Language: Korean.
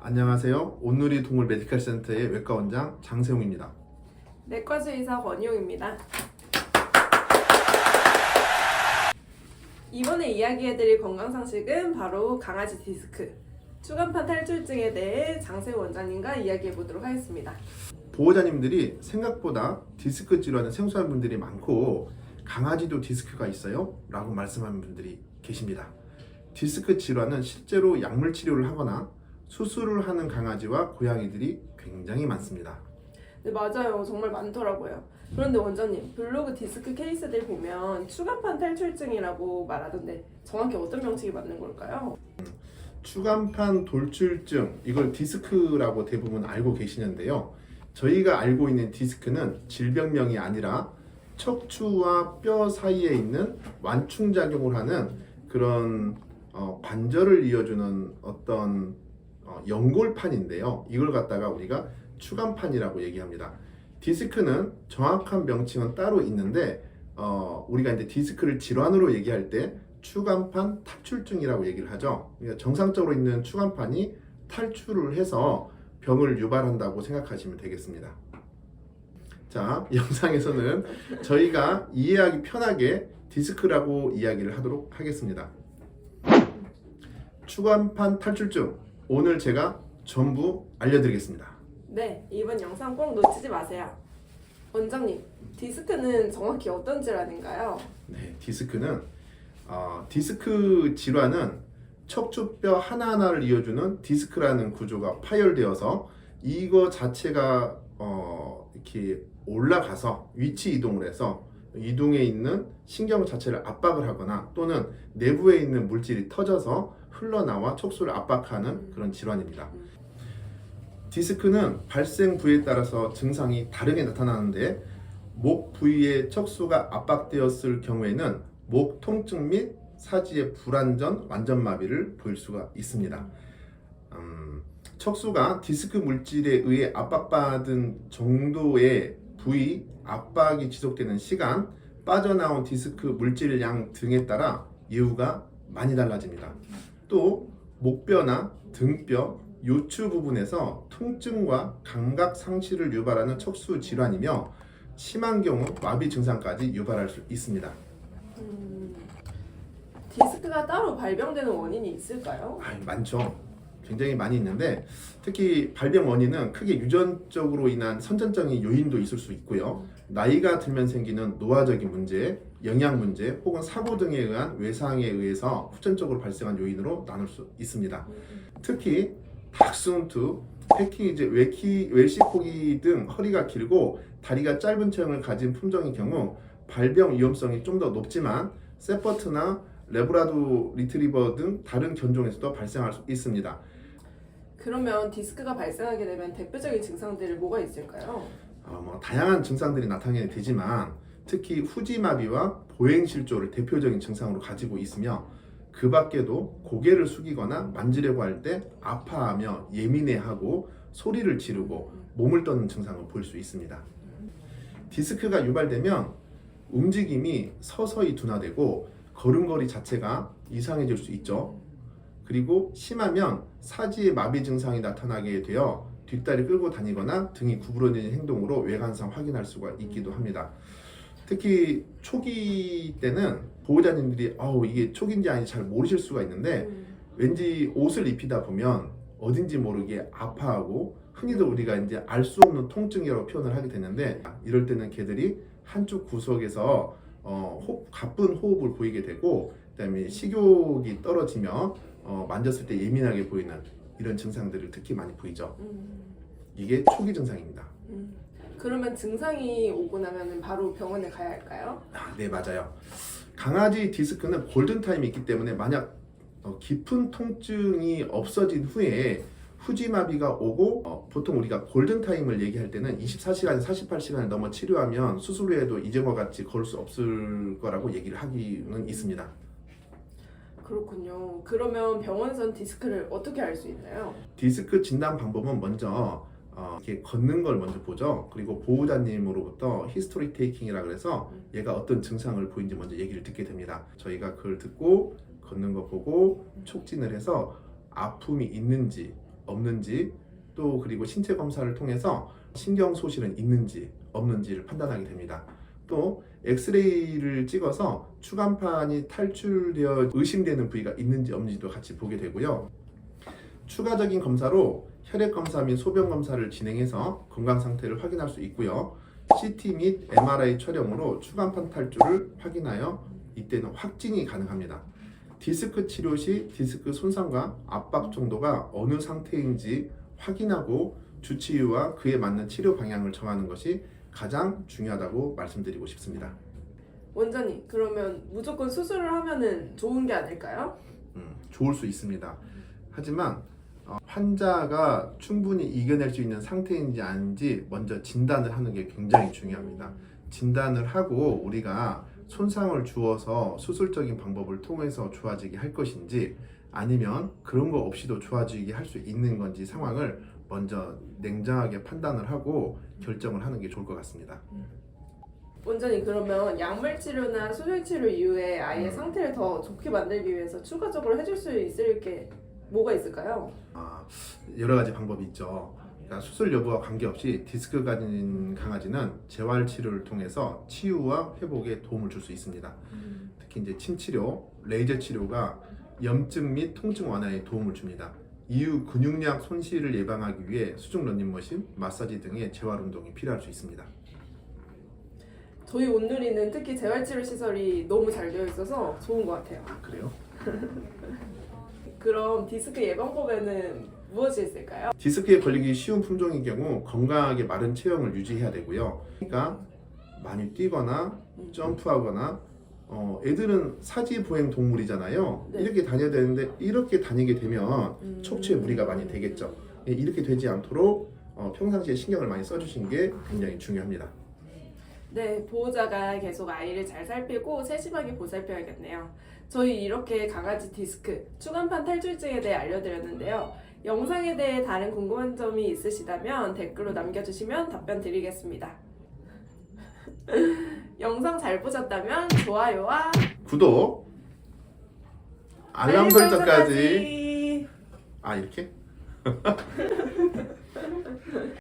안녕하세요. 온누리 동물 메디컬 센터의 외과 원장 장세웅입니다. 내과수 의사 권희용입니다. 이번에 이야기해드릴 건강상식은 바로 강아지 디스크, 추간판 탈출증에 대해 장세웅 원장님과 이야기해보도록 하겠습니다. 보호자님들이 생각보다 디스크 질환을 생소한 분들이 많고 강아지도 디스크가 있어요? 라고 말씀하는 분들이 계십니다. 디스크 질환은 실제로 약물 치료를 하거나 수술을 하는 강아지와 고양이들이 굉장히 많습니다. 네, 맞아요. 정말 많더라고요. 그런데 원장님, 블로그 디스크 케이스들 보면 추간판 탈출증이라고 말하던데 정확히 어떤 명칭이 맞는 걸까요? 추간판 돌출증, 이걸 디스크라고 대부분 알고 계시는데요. 저희가 알고 있는 디스크는 질병명이 아니라 척추와 뼈 사이에 있는 완충작용을 하는 그런 관절을 이어주는 어떤 연골판인데요. 이걸 갖다가 우리가 추간판이라고 얘기합니다. 디스크는 정확한 명칭은 따로 있는데 우리가 이제 디스크를 질환으로 얘기할 때 추간판 탈출증이라고 얘기를 하죠. 그러니까 정상적으로 있는 추간판이 탈출을 해서 병을 유발한다고 생각하시면 되겠습니다. 자, 영상에서는 저희가 이해하기 편하게 디스크라고 이야기를 하도록 하겠습니다. 추간판 탈출증, 오늘 제가 전부 알려드리겠습니다. 네, 이번 영상 꼭 놓치지 마세요. 원장님, 디스크는 정확히 어떤 질환인가요? 네, 디스크는 디스크 질환은 척추뼈 하나하나를 이어주는 디스크라는 구조가 파열되어서 이거 자체가 이렇게 올라가서 위치 이동을 해서 이동에 있는 신경 자체를 압박을 하거나 또는 내부에 있는 물질이 터져서 흘러나와 척수를 압박하는 그런 질환입니다. 디스크는 발생 부위에 따라서 증상이 다르게 나타나는데 목 부위에 척수가 압박되었을 경우에는 목 통증 및 사지의 불안전, 완전마비를 보일 수가 있습니다. 척수가 디스크 물질에 의해 압박받은 정도의 부위, 압박이 지속되는 시간, 빠져나온 디스크 물질 양 등에 따라 예후가 많이 달라집니다. 또 목뼈나 등뼈, 요추 부분에서 통증과 감각 상실을 유발하는 척수 질환이며 심한 경우 마비 증상까지 유발할 수 있습니다. 디스크가 따로 발병되는 원인이 있을까요? 많죠. 굉장히 많이 있는데 특히 발병 원인은 크게 유전적으로 인한 선천적인 요인도 있을 수 있고요. 나이가 들면 생기는 노화적인 문제, 영양 문제 혹은 사고 등에 의한 외상에 의해서 후천적으로 발생한 요인으로 나눌 수 있습니다. 특히 닥스훈트, 패키지, 웰시코기 등 허리가 길고 다리가 짧은 체형을 가진 품종의 경우 발병 위험성이 좀 더 높지만 세퍼트나 레브라도 리트리버 등 다른 견종에서도 발생할 수 있습니다. 그러면 디스크가 발생하게 되면 대표적인 증상들이 뭐가 있을까요? 다양한 증상들이 나타나게 되지만 특히 후지마비와 보행실조를 대표적인 증상으로 가지고 있으며 그 밖에도 고개를 숙이거나 만지려고 할 때 아파하며 예민해하고 소리를 지르고 몸을 떠는 증상을 볼 수 있습니다. 디스크가 유발되면 움직임이 서서히 둔화되고 걸음걸이 자체가 이상해질 수 있죠. 그리고 심하면 사지의 마비 증상이 나타나게 되어 뒷다리 끌고 다니거나 등이 구부러지는 행동으로 외관상 확인할 수가 있기도 합니다. 특히 초기 때는 보호자님들이 이게 초기인지 아닌지 잘 모르실 수가 있는데 왠지 옷을 입히다 보면 어딘지 모르게 아파하고 흔히들 우리가 이제 알 수 없는 통증이라고 표현을 하게 되는데 이럴 때는 개들이 한쪽 구석에서 가쁜 호흡을 보이게 되고 그다음에 식욕이 떨어지며 만졌을 때 예민하게 보이는 이런 증상들을 특히 많이 보이죠. 이게 초기 증상입니다. 그러면 증상이 오고 나면 바로 병원에 가야 할까요? 네, 맞아요. 강아지 디스크는 골든타임이 있기 때문에 만약 깊은 통증이 없어진 후에 후지마비가 오고 보통 우리가 골든타임을 얘기할 때는 24시간, 48시간을 넘어 치료하면 수술 후에도 이전과 같이 걸을 수 없을 거라고 얘기를 하기는 있습니다. 그렇군요. 그러면 병원에선 디스크를 어떻게 알 수 있나요? 디스크 진단 방법은 먼저 이렇게 걷는 걸 먼저 보죠. 그리고 보호자님으로부터 히스토리 테이킹이라 그래서 얘가 어떤 증상을 보이는지 먼저 얘기를 듣게 됩니다. 저희가 그걸 듣고 걷는 거 보고 촉진을 해서 아픔이 있는지 없는지 또 그리고 신체 검사를 통해서 신경 소실은 있는지 없는지를 판단하게 됩니다. 또 엑스레이를 찍어서 추간판이 탈출되어 의심되는 부위가 있는지 없는지도 같이 보게 되고요. 추가적인 검사로 혈액 검사 및 소변 검사를 진행해서 건강 상태를 확인할 수 있고요. CT 및 MRI 촬영으로 추간판 탈출을 확인하여 이때는 확진이 가능합니다. 디스크 치료 시 디스크 손상과 압박 정도가 어느 상태인지 확인하고 주치의와 그에 맞는 치료 방향을 정하는 것이 가장 중요하다고 말씀드리고 싶습니다. 원장님, 그러면 무조건 수술을 하면은 좋은 게 아닐까요? 좋을 수 있습니다. 하지만 환자가 충분히 이겨낼 수 있는 상태인지 아닌지 먼저 진단을 하는 게 굉장히 중요합니다. 진단을 하고 우리가 손상을 주어서 수술적인 방법을 통해서 좋아지게 할 것인지 아니면 그런 거 없이도 좋아지게 할 수 있는 건지 상황을 먼저 냉정하게 판단을 하고 결정을 하는 게 좋을 것 같습니다. 원장님, 그러면 약물 치료나 수술 치료 이후에 아이의 상태를 더 좋게 만들기 위해서 추가적으로 해줄 수 있을 게 뭐가 있을까요? 여러 가지 방법이 있죠. 그러니까 수술 여부와 관계없이 디스크 가진 강아지는 재활 치료를 통해서 치유와 회복에 도움을 줄 수 있습니다. 특히 이제 침 치료, 레이저 치료가 염증 및 통증 완화에 도움을 줍니다. 이후 근육량 손실을 예방하기 위해 수중 런닝머신, 마사지 등의 재활 운동이 필요할 수 있습니다. 저희 온누리는 특히 재활치료 시설이 너무 잘 되어 있어서 좋은 것 같아요. 그래요? 그럼 디스크 예방법에는 무엇이 있을까요? 디스크에 걸리기 쉬운 품종의 경우 건강하게 마른 체형을 유지해야 되고요. 그러니까 많이 뛰거나 점프하거나 애들은 사지보행 동물이잖아요. 네. 이렇게 다녀야 되는데 이렇게 다니게 되면 척추에 무리가 많이 되겠죠. 이렇게 되지 않도록 평상시에 신경을 많이 써주시는 게 굉장히 중요합니다. 네, 보호자가 계속 아이를 잘 살피고 세심하게 보살펴야겠네요. 저희 이렇게 강아지 디스크, 추간판 탈출증에 대해 알려드렸는데요. 영상에 대해 다른 궁금한 점이 있으시다면 댓글로 남겨주시면 답변 드리겠습니다. 영상 잘 보셨다면 좋아요와 구독, 알람 설정까지. 설정까지. 이렇게?